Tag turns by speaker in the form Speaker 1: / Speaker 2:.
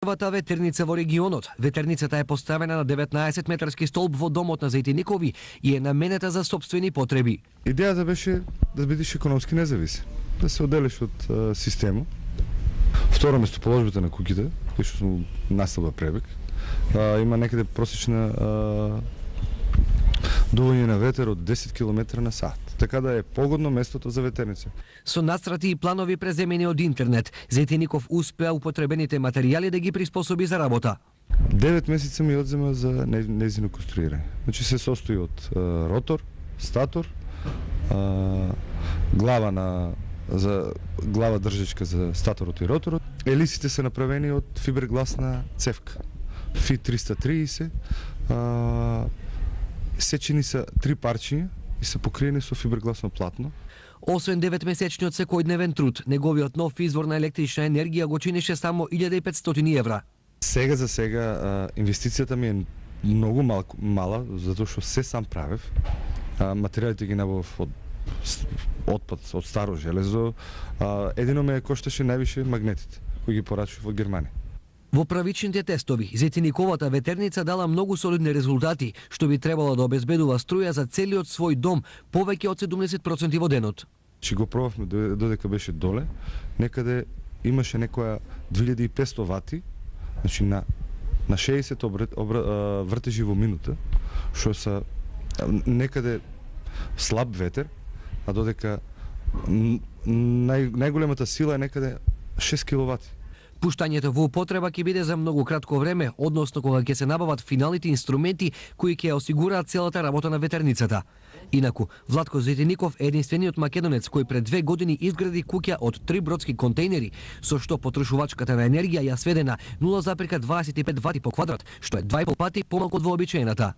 Speaker 1: првата ветерница во регионот. Ветерницата е поставена на 19 метарски столб во домот на Зајтиникови и е наменета за собствени потреби.
Speaker 2: Идејата беше да бидеш економски независим, да се отделиш од система. Второ, местоположбата на куќите, кој што сум населба Пребег, има некаде просечна дување на ветер од 10 км на сат. Така да е погодно местото за ветерница.
Speaker 1: Со настрати и планови преземени од интернет, Зајтиников успеа употребените материјали да ги приспособи за работа.
Speaker 2: 9 месеца ми одзема за нејзино конструирање. Значи се состои од ротор, статор, глава држачка за статорот и роторот. Елисите се направени од фибергласна цевка. FI 330, сечени са 3 парчиња и се покриени со фибергласно платно.
Speaker 1: Освен 9-месечниот секојдневен труд, неговиот нов извор на електрична енергија го чинеше само 1500 евра.
Speaker 2: Сега за сега инвестицијата ми е многу мала, затоа што се сам правев. Материјалите ги набавав од отпад, од старо железо. Едино ме кошташе највише магнетите, кои ги порачував од Германија.
Speaker 1: Во правичните тестови, Зајтиниковата ветерница дала многу солидни резултати, што би требало да обезбедува струја за целиот свој дом повеќе од 70% во денот.
Speaker 2: Че го пробавме додека беше доле, некаде имаше некоја 2500 вати, значи на 60 вртежи во минута, што са некаде слаб ветер, а додека најголемата сила е некаде 6 киловати.
Speaker 1: Пуштањето во употреба ќе биде за многу кратко време, односно кога ќе се набават финалните инструменти кои ќе осигураат целата работа на ветерницата. Инаку, Владко Зајтиников е единствениот македонец кој пред 2 години изгради куќа од 3 бродски контейнери, со што потрошувачката на енергија ја сведе на 0,25 вати по квадрат, што е 2,5 пати помалку од вообичаената.